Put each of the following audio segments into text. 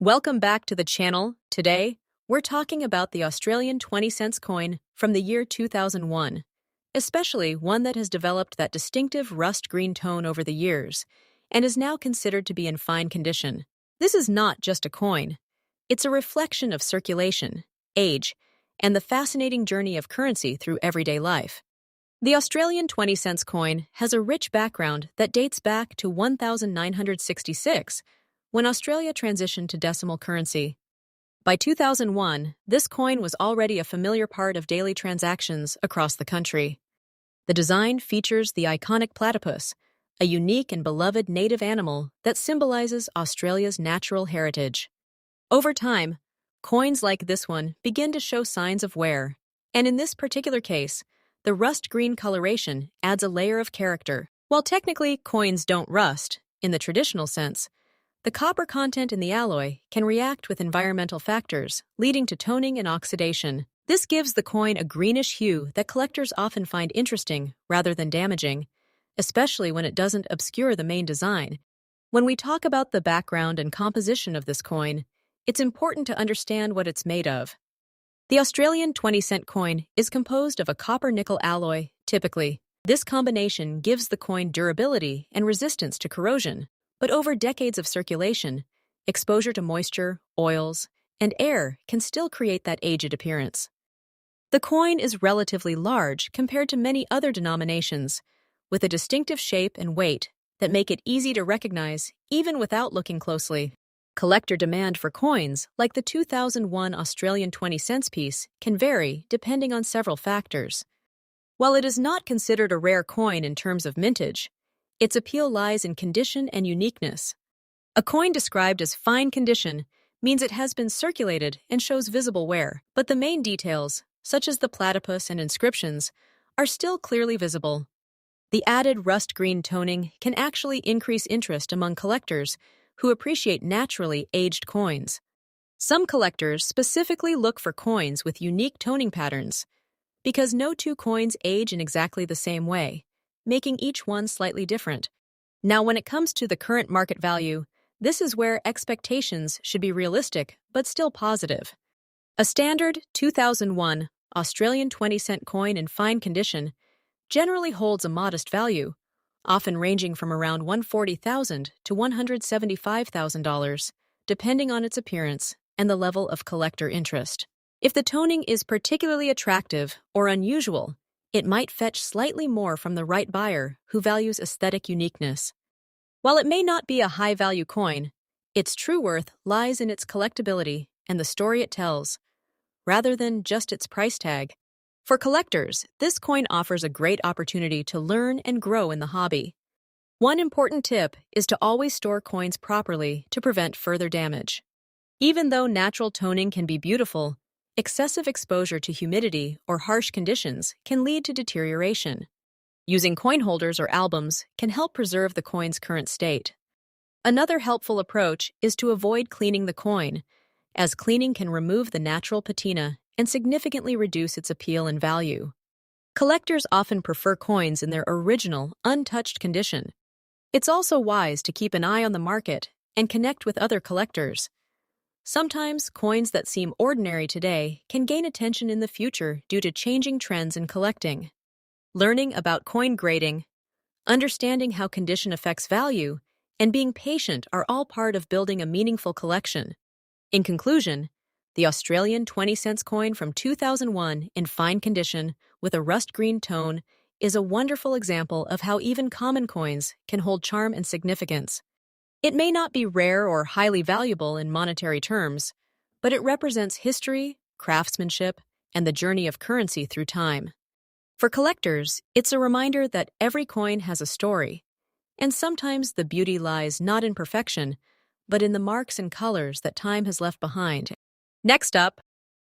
Welcome back to the channel. Today, we're talking about the Australian 20-cent coin from the year 2001, especially one that has developed that distinctive rust green tone over the years and is now considered to be in fine condition. This is not just a coin. It's a reflection of circulation, age, and the fascinating journey of currency through everyday life. The Australian 20-cent coin has a rich background that dates back to 1966, when Australia transitioned to decimal currency. By 2001, this coin was already a familiar part of daily transactions across the country. The design features the iconic platypus, a unique and beloved native animal that symbolizes Australia's natural heritage. Over time, coins like this one begin to show signs of wear, and in this particular case, the rust green coloration adds a layer of character. While technically coins don't rust, in the traditional sense, the copper content in the alloy can react with environmental factors, leading to toning and oxidation. This gives the coin a greenish hue that collectors often find interesting rather than damaging, especially when it doesn't obscure the main design. When we talk about the background and composition of this coin, it's important to understand what it's made of. The Australian 20-cent coin is composed of a copper-nickel alloy, typically. This combination gives the coin durability and resistance to corrosion. But over decades of circulation, exposure to moisture, oils, and air can still create that aged appearance. The coin is relatively large compared to many other denominations, with a distinctive shape and weight that make it easy to recognize even without looking closely. Collector demand for coins, like the 2001 Australian 20-cent piece, can vary depending on several factors. While it is not considered a rare coin in terms of mintage, its appeal lies in condition and uniqueness. A coin described as fine condition means it has been circulated and shows visible wear, but the main details, such as the platypus and inscriptions, are still clearly visible. The added rust green toning can actually increase interest among collectors who appreciate naturally aged coins. Some collectors specifically look for coins with unique toning patterns, because no two coins age in exactly the same way, making each one slightly different. Now, when it comes to the current market value, this is where expectations should be realistic but still positive. A standard 2001 Australian 20-cent coin in fine condition generally holds a modest value, often ranging from around $140,000 to $175,000, depending on its appearance and the level of collector interest. If the toning is particularly attractive or unusual, it might fetch slightly more from the right buyer who values aesthetic uniqueness. While it may not be a high-value coin, its true worth lies in its collectability and the story it tells, rather than just its price tag. For collectors, this coin offers a great opportunity to learn and grow in the hobby. One important tip is to always store coins properly to prevent further damage. Even though natural toning can be beautiful, excessive exposure to humidity or harsh conditions can lead to deterioration. Using coin holders or albums can help preserve the coin's current state. Another helpful approach is to avoid cleaning the coin, as cleaning can remove the natural patina and significantly reduce its appeal and value. Collectors often prefer coins in their original, untouched condition. It's also wise to keep an eye on the market and connect with other collectors. Sometimes coins that seem ordinary today can gain attention in the future due to changing trends in collecting. Learning about coin grading, understanding how condition affects value, and being patient are all part of building a meaningful collection. In conclusion, the Australian 20-cent coin from 2001 in fine condition with a rust green tone is a wonderful example of how even common coins can hold charm and significance. It may not be rare or highly valuable in monetary terms, but it represents history, craftsmanship, and the journey of currency through time. For collectors, it's a reminder that every coin has a story, and sometimes the beauty lies not in perfection, but in the marks and colors that time has left behind. Next up,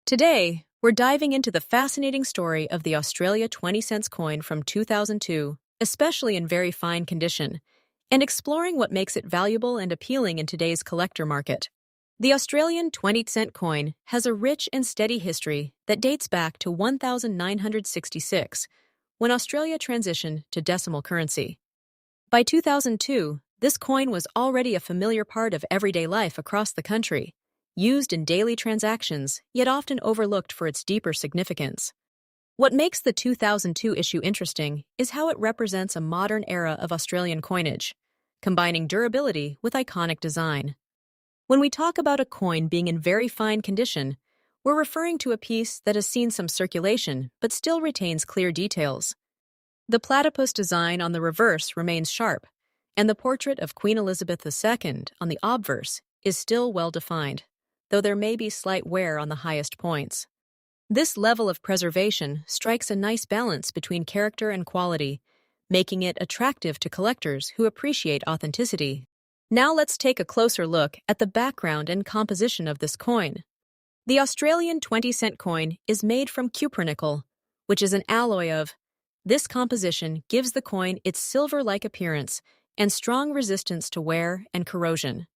today, we're diving into the fascinating story of the Australia 20-cent coin from 2002, especially in very fine condition, and exploring what makes it valuable and appealing in today's collector market. The Australian 20-cent coin has a rich and steady history that dates back to 1966, when Australia transitioned to decimal currency. By 2002, this coin was already a familiar part of everyday life across the country, used in daily transactions, yet often overlooked for its deeper significance. What makes the 2002 issue interesting is how it represents a modern era of Australian coinage, combining durability with iconic design. When we talk about a coin being in very fine condition, we're referring to a piece that has seen some circulation but still retains clear details. The platypus design on the reverse remains sharp, and the portrait of Queen Elizabeth II on the obverse is still well defined, though there may be slight wear on the highest points. This level of preservation strikes a nice balance between character and quality, making it attractive to collectors who appreciate authenticity. Now let's take a closer look at the background and composition of this coin. The Australian 20-cent coin is made from cupronickel, which is an alloy of. This composition gives the coin its silver-like appearance and strong resistance to wear and corrosion.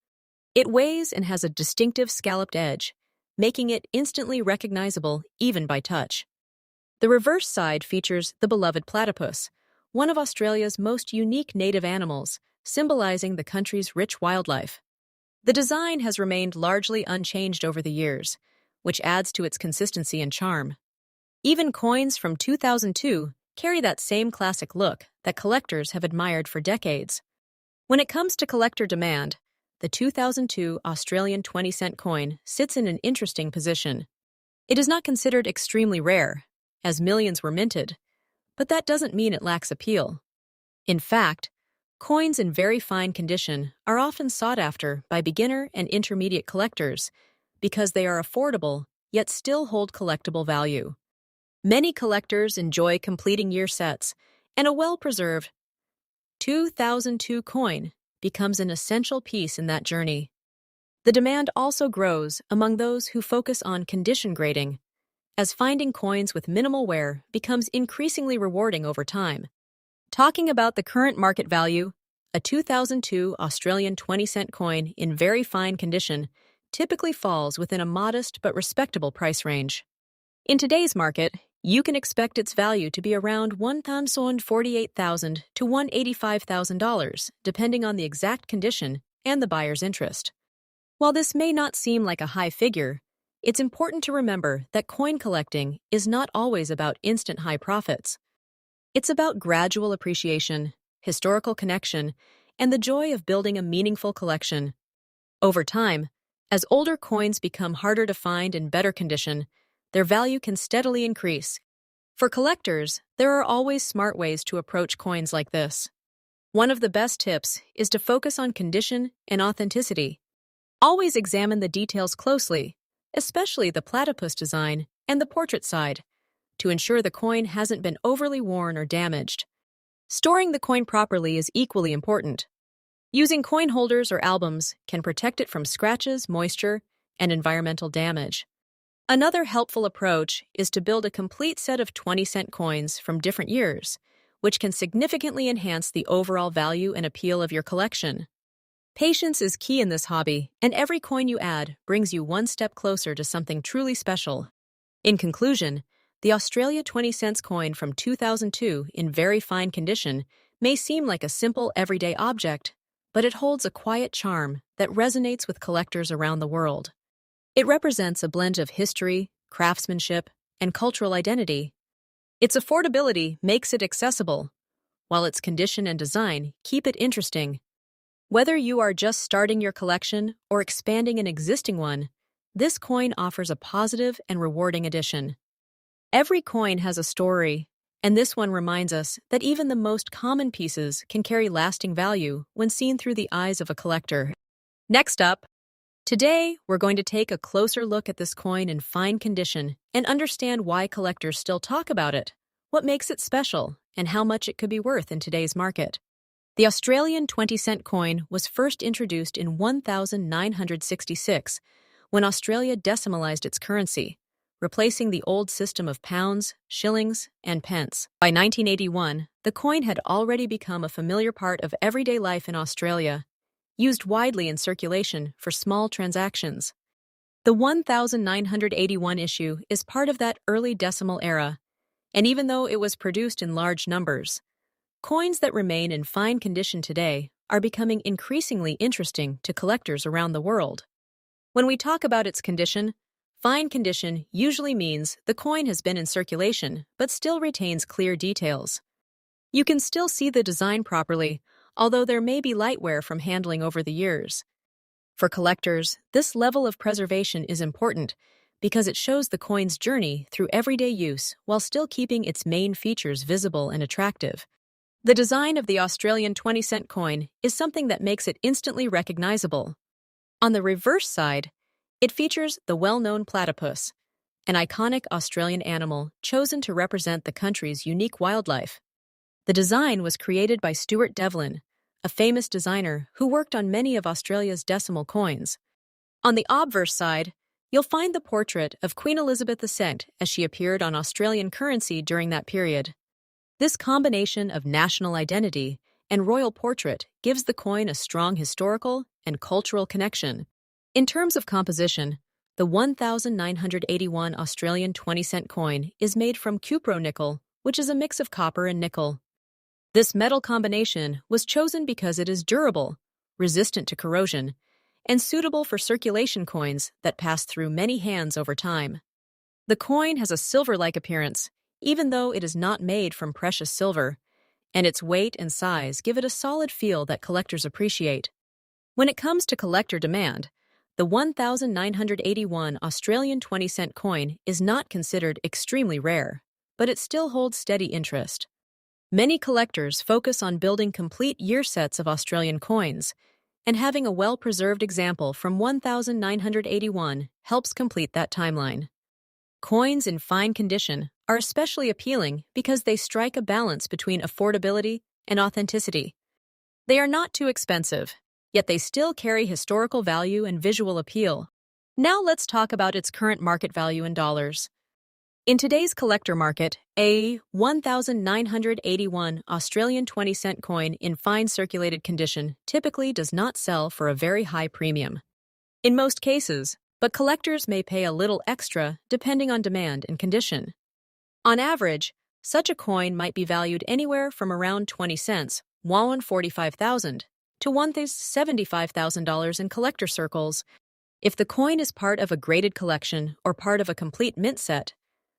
It weighs and has a distinctive scalloped edge, making it instantly recognizable even by touch. The reverse side features the beloved platypus, one of Australia's most unique native animals, symbolizing the country's rich wildlife. The design has remained largely unchanged over the years, which adds to its consistency and charm. Even coins from 2002 carry that same classic look that collectors have admired for decades. When it comes to collector demand, the 2002 Australian 20-cent coin sits in an interesting position. It is not considered extremely rare, as millions were minted, but that doesn't mean it lacks appeal. In fact, coins in very fine condition are often sought after by beginner and intermediate collectors because they are affordable yet still hold collectible value. Many collectors enjoy completing year sets, and a well-preserved 2002 coin becomes an essential piece in that journey. The demand also grows among those who focus on condition grading, as finding coins with minimal wear becomes increasingly rewarding over time. Talking about the current market value, a 2002 Australian 20-cent coin in very fine condition typically falls within a modest but respectable price range. In today's market, you can expect its value to be around $148,000 to $185,000, depending on the exact condition and the buyer's interest. While this may not seem like a high figure, it's important to remember that coin collecting is not always about instant high profits. It's about gradual appreciation, historical connection, and the joy of building a meaningful collection. Over time, as older coins become harder to find in better condition, their value can steadily increase. For collectors, there are always smart ways to approach coins like this. One of the best tips is to focus on condition and authenticity. Always examine the details closely, especially the platypus design and the portrait side, to ensure the coin hasn't been overly worn or damaged. Storing the coin properly is equally important. Using coin holders or albums can protect it from scratches, moisture, and environmental damage. Another helpful approach is to build a complete set of 20-cent coins from different years, which can significantly enhance the overall value and appeal of your collection. Patience is key in this hobby, and every coin you add brings you one step closer to something truly special. In conclusion, the Australia 20-cent coin from 2002 in very fine condition may seem like a simple everyday object, but it holds a quiet charm that resonates with collectors around the world. It represents a blend of history, craftsmanship, and cultural identity. Its affordability makes it accessible, while its condition and design keep it interesting. Whether you are just starting your collection or expanding an existing one, this coin offers a positive and rewarding addition. Every coin has a story, and this one reminds us that even the most common pieces can carry lasting value when seen through the eyes of a collector. Next up, today we're going to take a closer look at this coin in fine condition and understand why collectors still talk about it, what makes it special, and how much it could be worth in today's market. The Australian 20-cent coin was first introduced in 1966 when Australia decimalised its currency, replacing the old system of pounds, shillings, and pence. By 1981, the coin had already become a familiar part of everyday life in Australia, used widely in circulation for small transactions. The 1981 issue is part of that early decimal era, and even though it was produced in large numbers, coins that remain in fine condition today are becoming increasingly interesting to collectors around the world. When we talk about its condition, fine condition usually means the coin has been in circulation but still retains clear details. You can still see the design properly, although there may be light wear from handling over the years. For collectors, this level of preservation is important because it shows the coin's journey through everyday use while still keeping its main features visible and attractive. The design of the Australian 20-cent coin is something that makes it instantly recognizable. On the reverse side, it features the well-known platypus, an iconic Australian animal chosen to represent the country's unique wildlife. The design was created by Stuart Devlin, a famous designer who worked on many of Australia's decimal coins. On the obverse side, you'll find the portrait of Queen Elizabeth II as she appeared on Australian currency during that period. This combination of national identity and royal portrait gives the coin a strong historical and cultural connection. In terms of composition, the 1981 Australian 20-cent coin is made from cupronickel, which is a mix of copper and nickel. This metal combination was chosen because it is durable, resistant to corrosion, and suitable for circulation coins that pass through many hands over time. The coin has a silver-like appearance, even though it is not made from precious silver, and its weight and size give it a solid feel that collectors appreciate. When it comes to collector demand, the 1981 Australian 20-cent coin is not considered extremely rare, but it still holds steady interest. Many collectors focus on building complete year sets of Australian coins, and having a well-preserved example from 1981 helps complete that timeline. Coins in fine condition are especially appealing because they strike a balance between affordability and authenticity. They are not too expensive, yet they still carry historical value and visual appeal. Now let's talk about its current market value in dollars. In today's collector market, a 1981 Australian 20-cent coin in fine circulated condition typically does not sell for a very high premium. In most cases, but collectors may pay a little extra depending on demand and condition. On average, such a coin might be valued anywhere from around 20 cents, $145,000, to $175,000 in collector circles. If the coin is part of a graded collection or part of a complete mint set,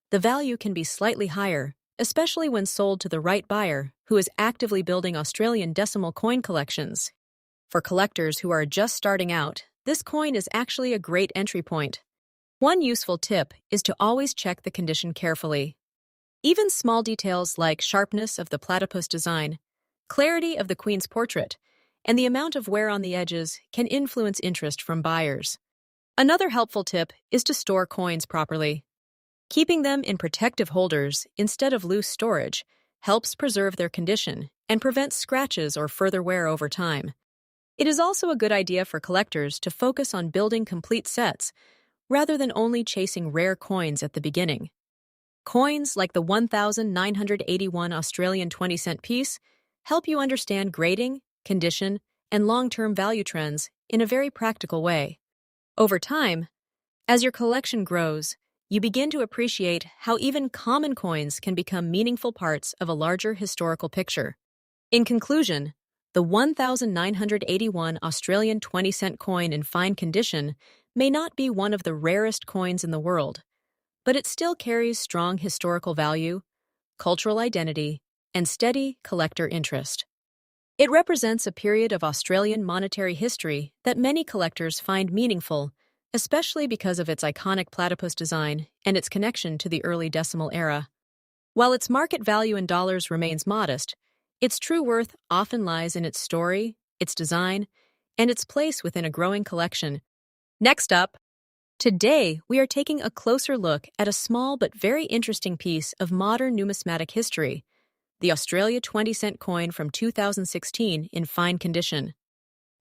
the value can be slightly higher, especially when sold to the right buyer who is actively building Australian decimal coin collections. For collectors who are just starting out, this coin is actually a great entry point. One useful tip is to always check the condition carefully. Even small details like sharpness of the platypus design, clarity of the Queen's portrait, and the amount of wear on the edges can influence interest from buyers. Another helpful tip is to store coins properly. Keeping them in protective holders instead of loose storage helps preserve their condition and prevents scratches or further wear over time. It is also a good idea for collectors to focus on building complete sets rather than only chasing rare coins at the beginning. Coins like the 1981 Australian 20-cent piece help you understand grading, condition, and long-term value trends in a very practical way. Over time, as your collection grows, you begin to appreciate how even common coins can become meaningful parts of a larger historical picture. In conclusion, the 1981 Australian 20-cent coin in fine condition may not be one of the rarest coins in the world, but it still carries strong historical value, cultural identity, and steady collector interest. It represents a period of Australian monetary history that many collectors find meaningful, especially because of its iconic platypus design and its connection to the early decimal era. While its market value in dollars remains modest, its true worth often lies in its story, its design, and its place within a growing collection. Next up, today we are taking a closer look at a small but very interesting piece of modern numismatic history, the Australia 20-cent coin from 2016 in fine condition.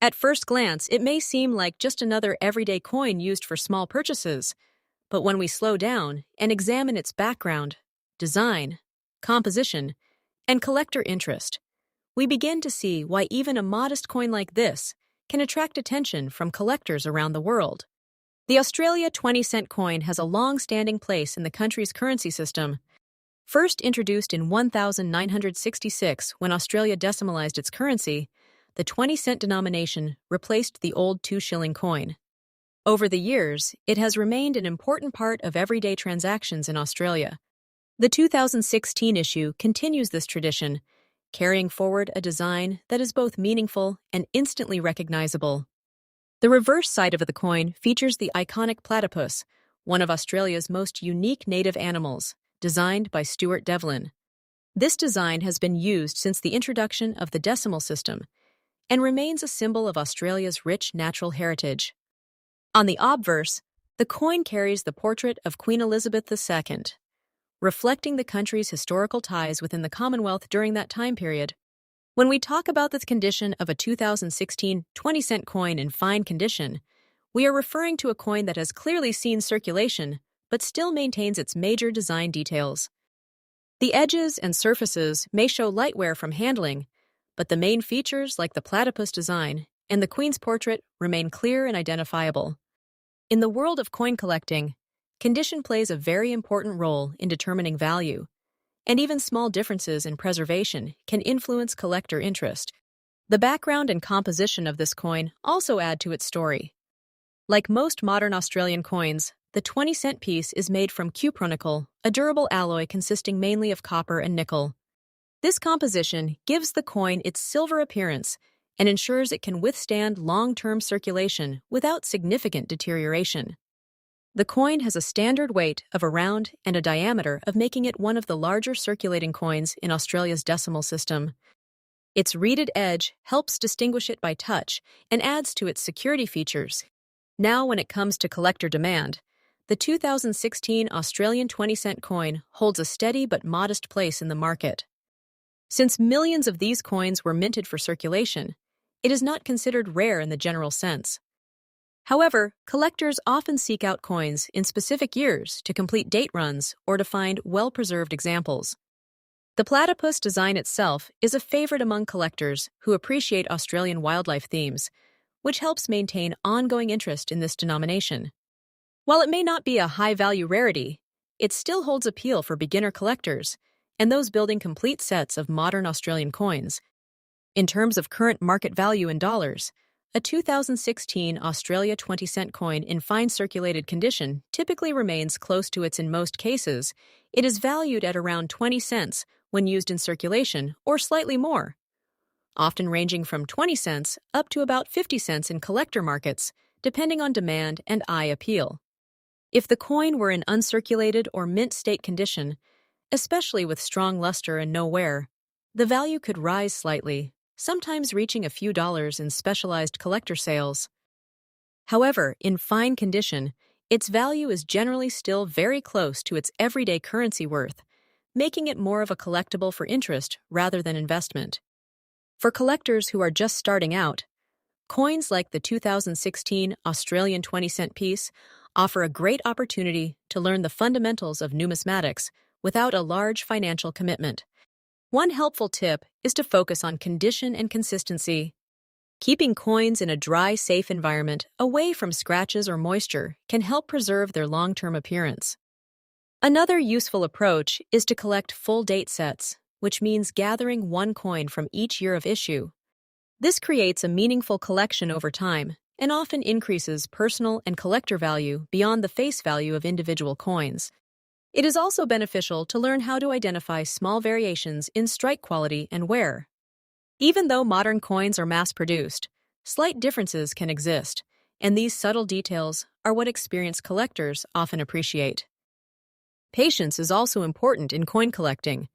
At first glance, it may seem like just another everyday coin used for small purchases, but when we slow down and examine its background, design, composition, and collector interest, we begin to see why even a modest coin like this can attract attention from collectors around the world. The Australia 20-cent coin has a long-standing place in the country's currency system. First introduced in 1966 when Australia decimalised its currency, the 20-cent denomination replaced the old 2-shilling coin. Over the years, it has remained an important part of everyday transactions in Australia. The 2016 issue continues this tradition, carrying forward a design that is both meaningful and instantly recognizable. The reverse side of the coin features the iconic platypus, one of Australia's most unique native animals, designed by Stuart Devlin. This design has been used since the introduction of the decimal system and remains a symbol of Australia's rich natural heritage. On the obverse, the coin carries the portrait of Queen Elizabeth II, reflecting the country's historical ties within the Commonwealth during that time period. When we talk about the condition of a 2016 20-cent coin in fine condition, we are referring to a coin that has clearly seen circulation but still maintains its major design details. The edges and surfaces may show light wear from handling, but the main features like the platypus design and the Queen's portrait remain clear and identifiable. In the world of coin collecting, condition plays a very important role in determining value, and even small differences in preservation can influence collector interest. The background and composition of this coin also add to its story. Like most modern Australian coins, the 20-cent piece is made from cupronickel, a durable alloy consisting mainly of copper and nickel. This composition gives the coin its silver appearance and ensures it can withstand long-term circulation without significant deterioration. The coin has a standard weight of around and a diameter of making it one of the larger circulating coins in Australia's decimal system. Its reeded edge helps distinguish it by touch and adds to its security features. Now, when it comes to collector demand, the 2016 Australian 20-cent coin holds a steady but modest place in the market. Since millions of these coins were minted for circulation, it is not considered rare in the general sense. However, collectors often seek out coins in specific years to complete date runs or to find well-preserved examples. The platypus design itself is a favorite among collectors who appreciate Australian wildlife themes, which helps maintain ongoing interest in this denomination. While it may not be a high-value rarity, it still holds appeal for beginner collectors and those building complete sets of modern Australian coins. In terms of current market value in dollars, a 2016 Australia 20-cent coin in fine circulated condition typically remains close to its in most cases. It is valued at around 20 cents when used in circulation or slightly more, often ranging from 20 cents up to about 50 cents in collector markets, depending on demand and eye appeal. If the coin were in uncirculated or mint state condition, especially with strong luster and no wear, the value could rise slightly, sometimes reaching a few dollars in specialized collector sales. However, in fine condition, its value is generally still very close to its everyday currency worth, making it more of a collectible for interest rather than investment. For collectors who are just starting out, coins like the 2016 Australian 20-cent piece offer a great opportunity to learn the fundamentals of numismatics without a large financial commitment. One helpful tip is to focus on condition and consistency. Keeping coins in a dry, safe environment away from scratches or moisture can help preserve their long-term appearance. Another useful approach is to collect full date sets, which means gathering one coin from each year of issue. This creates a meaningful collection over time and often increases personal and collector value beyond the face value of individual coins. It is also beneficial to learn how to identify small variations in strike quality and wear. Even though modern coins are mass-produced, slight differences can exist, and these subtle details are what experienced collectors often appreciate. Patience is also important in coin collecting.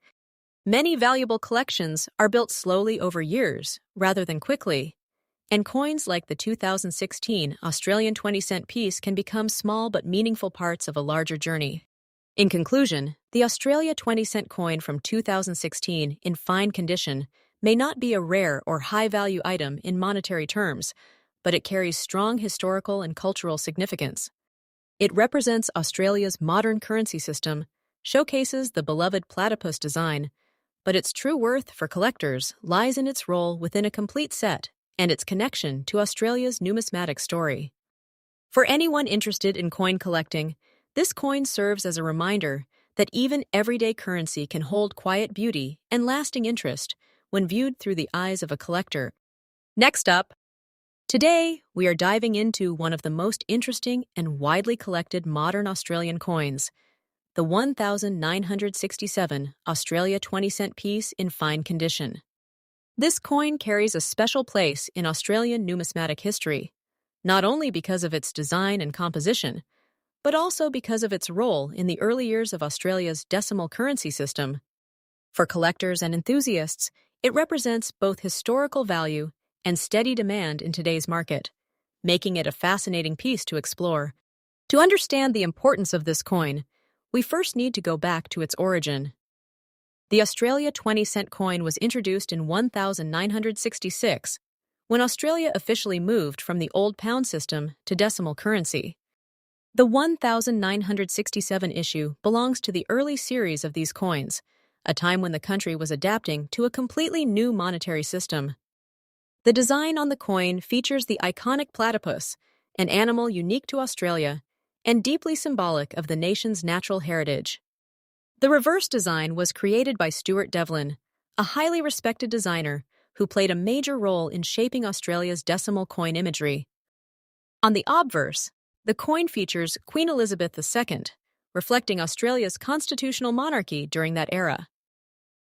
Many valuable collections are built slowly over years rather than quickly, and coins like the 2016 Australian 20-cent piece can become small but meaningful parts of a larger journey. In conclusion, the Australia 20-cent coin from 2016 in fine condition may not be a rare or high-value item in monetary terms, but it carries strong historical and cultural significance. It represents Australia's modern currency system, showcases the beloved platypus design, but its true worth for collectors lies in its role within a complete set and its connection to Australia's numismatic story. For anyone interested in coin collecting, this coin serves as a reminder that even everyday currency can hold quiet beauty and lasting interest when viewed through the eyes of a collector. Next up, Today, we are diving into one of the most interesting and widely collected modern Australian coins, the 1967 Australia 20-cent piece in fine condition. This coin carries a special place in Australian numismatic history, not only because of its design and composition, but also because of its role in the early years of Australia's decimal currency system. For collectors and enthusiasts, it represents both historical value and steady demand in today's market, making it a fascinating piece to explore. To understand the importance of this coin, we first need to go back to its origin. The Australia 20-cent coin was introduced in 1966, when Australia officially moved from the old pound system to decimal currency. The 1967 issue belongs to the early series of these coins, a time when the country was adapting to a completely new monetary system. The design on the coin features the iconic platypus, an animal unique to Australia and deeply symbolic of the nation's natural heritage. The reverse design was created by Stuart Devlin, a highly respected designer who played a major role in shaping Australia's decimal coin imagery. On the obverse, the coin features Queen Elizabeth II, reflecting Australia's constitutional monarchy during that era.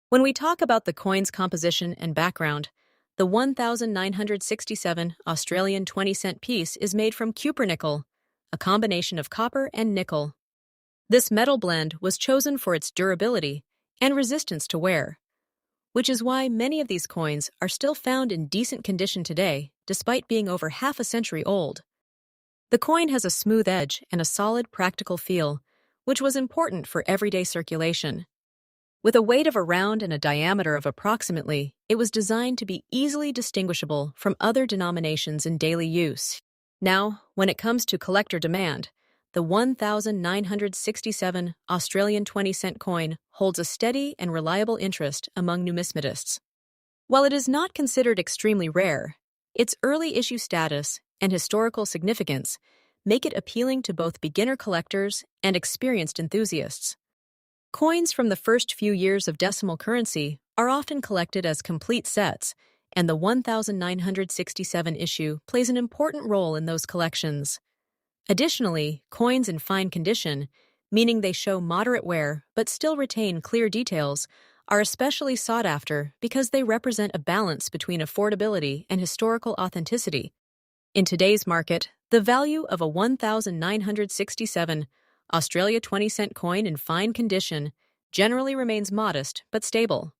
When we talk about the coin's composition and background, the 1967 Australian 20-cent piece is made from cupronickel, a combination of copper and nickel. This metal blend was chosen for its durability and resistance to wear, which is why many of these coins are still found in decent condition today, despite being over half a century old. The coin has a smooth edge and a solid, practical feel, which was important for everyday circulation. With a weight of around and a diameter of approximately, it was designed to be easily distinguishable from other denominations in daily use. Now, when it comes to collector demand, the 1967 Australian 20-cent coin holds a steady and reliable interest among numismatists. While it is not considered extremely rare, its early issue status and historical significance make it appealing to both beginner collectors and experienced enthusiasts. Coins from the first few years of decimal currency are often collected as complete sets, and the 1967 issue plays an important role in those collections. Additionally, coins in fine condition, meaning they show moderate wear but still retain clear details, are especially sought after because they represent a balance between affordability and historical authenticity. In today's market, the value of a 1967 Australia 20-cent coin in fine condition generally remains modest but stable.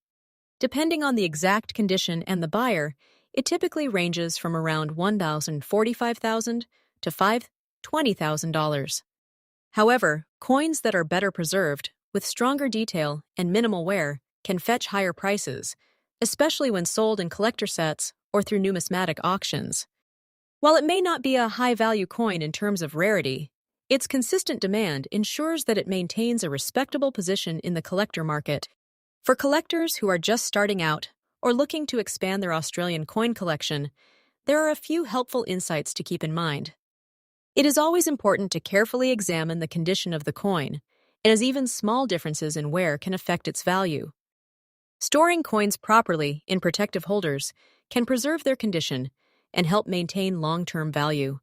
Depending on the exact condition and the buyer, it typically ranges from around $1,045,000 to $20,000. However, coins that are better preserved, with stronger detail and minimal wear, can fetch higher prices, especially when sold in collector sets or through numismatic auctions. While it may not be a high-value coin in terms of rarity, its consistent demand ensures that it maintains a respectable position in the collector market. For collectors who are just starting out or looking to expand their Australian coin collection, there are a few helpful insights to keep in mind. It is always important to carefully examine the condition of the coin, as even small differences in wear can affect its value. Storing coins properly in protective holders can preserve their condition and help maintain long-term value.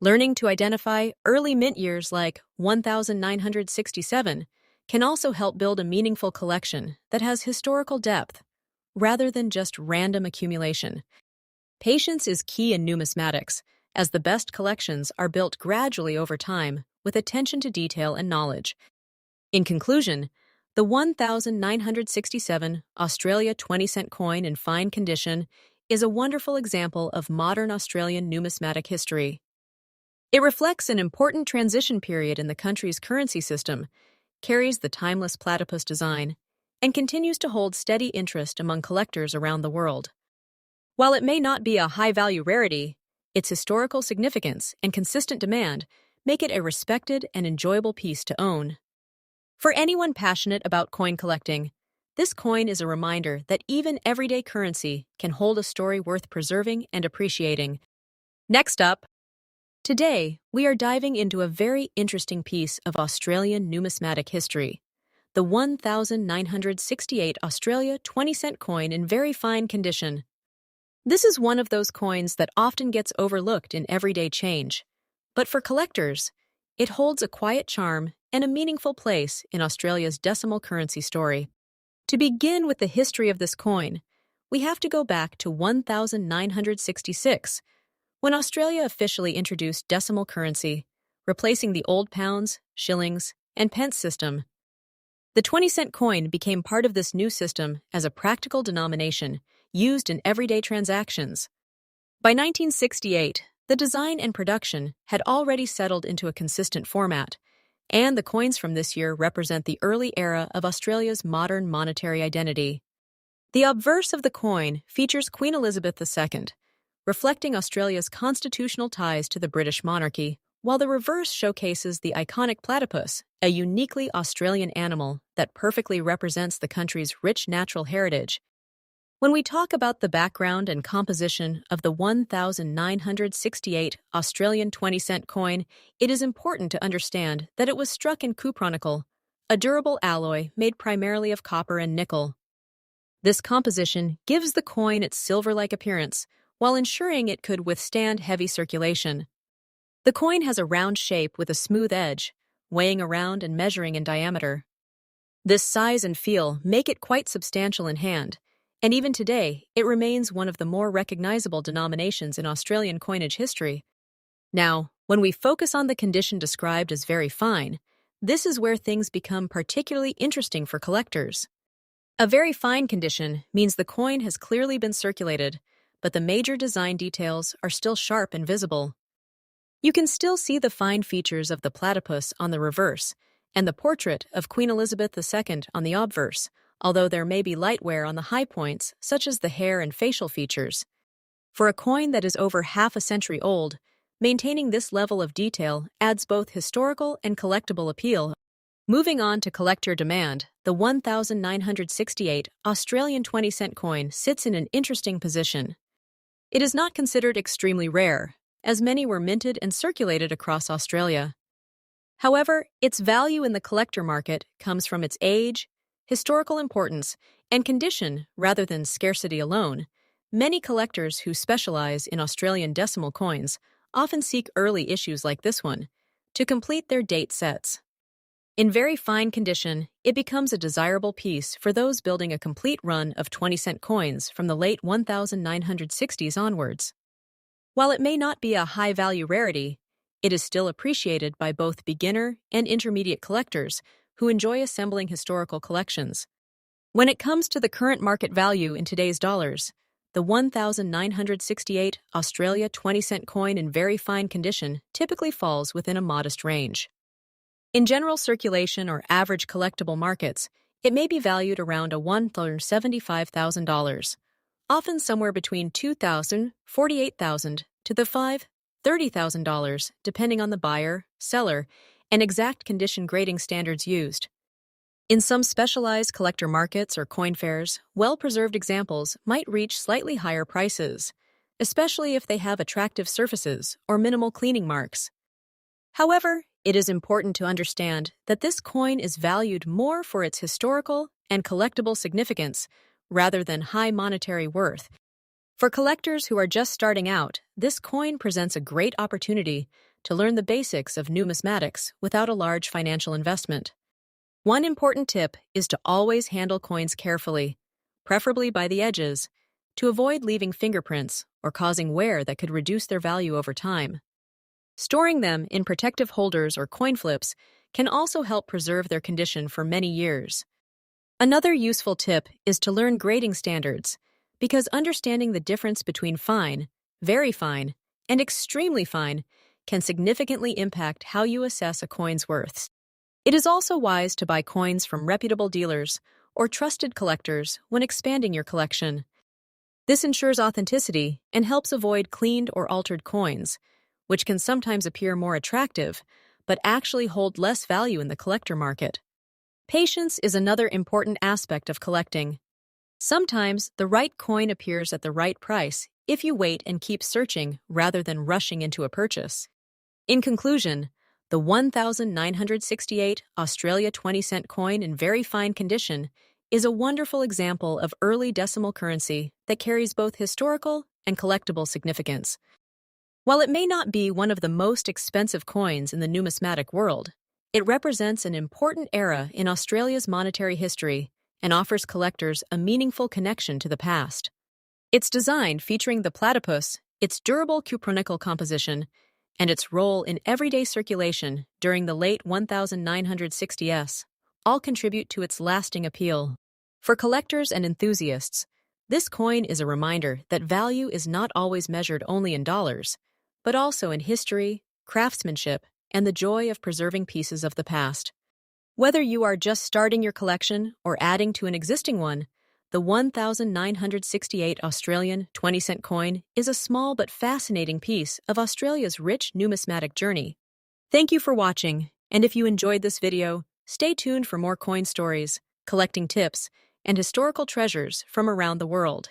Learning to identify early mint years like 1967 can also help build a meaningful collection that has historical depth, rather than just random accumulation. Patience is key in numismatics, as the best collections are built gradually over time with attention to detail and knowledge. In conclusion, the 1967 Australia 20-cent coin in fine condition is a wonderful example of modern Australian numismatic history. It reflects an important transition period in the country's currency system, carries the timeless platypus design, and continues to hold steady interest among collectors around the world. While it may not be a high-value rarity, its historical significance and consistent demand make it a respected and enjoyable piece to own. For anyone passionate about coin collecting, this coin is a reminder that even everyday currency can hold a story worth preserving and appreciating. Next up, today we are diving into a very interesting piece of Australian numismatic history, the 1968 Australia 20-cent coin in very fine condition. This is one of those coins that often gets overlooked in everyday change. But for collectors, it holds a quiet charm and a meaningful place in Australia's decimal currency story. To begin with the history of this coin, we have to go back to 1966, when Australia officially introduced decimal currency, replacing the old pounds, shillings, and pence system. The 20-cent coin became part of this new system as a practical denomination used in everyday transactions. By 1968, the design and production had already settled into a consistent format, and the coins from this year represent the early era of Australia's modern monetary identity. The obverse of the coin features Queen Elizabeth II, reflecting Australia's constitutional ties to the British monarchy, while the reverse showcases the iconic platypus, a uniquely Australian animal that perfectly represents the country's rich natural heritage. When we talk about the background and composition of the 1968 Australian 20-cent coin, it is important to understand that it was struck in cupronickel, a durable alloy made primarily of copper and nickel. This composition gives the coin its silver-like appearance, while ensuring it could withstand heavy circulation. The coin has a round shape with a smooth edge, weighing around and measuring in diameter. This size and feel make it quite substantial in hand, and even today, it remains one of the more recognizable denominations in Australian coinage history. Now, when we focus on the condition described as very fine, this is where things become particularly interesting for collectors. A very fine condition means the coin has clearly been circulated, but the major design details are still sharp and visible. You can still see the fine features of the platypus on the reverse and the portrait of Queen Elizabeth II on the obverse, although there may be light wear on the high points, such as the hair and facial features. For a coin that is over half a century old, maintaining this level of detail adds both historical and collectible appeal. Moving on to collector demand, the 1968 Australian 20-cent coin sits in an interesting position. It is not considered extremely rare, as many were minted and circulated across Australia. However, its value in the collector market comes from its age, historical importance, and condition rather than scarcity alone. Many collectors who specialize in Australian decimal coins often seek early issues like this one to complete their date sets. In very fine condition, it becomes a desirable piece for those building a complete run of 20-cent coins from the late 1960s onwards. While it may not be a high-value rarity, it is still appreciated by both beginner and intermediate collectors who enjoy assembling historical collections. When it comes to the current market value in today's dollars, the 1968 Australia 20-cent coin in very fine condition typically falls within a modest range. In general circulation or average collectible markets, it may be valued around $175,000, often somewhere between $2,000, $48,000 to the $30,000, depending on the buyer, seller, and exact condition grading standards used. In some specialized collector markets or coin fairs, well-preserved examples might reach slightly higher prices, especially if they have attractive surfaces or minimal cleaning marks. However, it is important to understand that this coin is valued more for its historical and collectible significance rather than high monetary worth. For collectors who are just starting out, this coin presents a great opportunity to learn the basics of numismatics without a large financial investment. One important tip is to always handle coins carefully, preferably by the edges, to avoid leaving fingerprints or causing wear that could reduce their value over time. Storing them in protective holders or coin flips can also help preserve their condition for many years. Another useful tip is to learn grading standards, because understanding the difference between fine, very fine, and extremely fine can significantly impact how you assess a coin's worth. It is also wise to buy coins from reputable dealers or trusted collectors when expanding your collection. This ensures authenticity and helps avoid cleaned or altered coins, which can sometimes appear more attractive, but actually hold less value in the collector market. Patience is another important aspect of collecting. Sometimes the right coin appears at the right price if you wait and keep searching rather than rushing into a purchase. In conclusion, the 1968 Australia 20-cent coin in very fine condition is a wonderful example of early decimal currency that carries both historical and collectible significance. While it may not be one of the most expensive coins in the numismatic world, it represents an important era in Australia's monetary history and offers collectors a meaningful connection to the past. Its design, featuring the platypus, its durable cupronickel composition, and its role in everyday circulation during the late 1960s, all contribute to its lasting appeal. For collectors and enthusiasts, this coin is a reminder that value is not always measured only in dollars, but also in history, craftsmanship, and the joy of preserving pieces of the past. Whether you are just starting your collection or adding to an existing one, the 1968 Australian 20-cent coin is a small but fascinating piece of Australia's rich numismatic journey. Thank you for watching, and if you enjoyed this video, stay tuned for more coin stories, collecting tips, and historical treasures from around the world.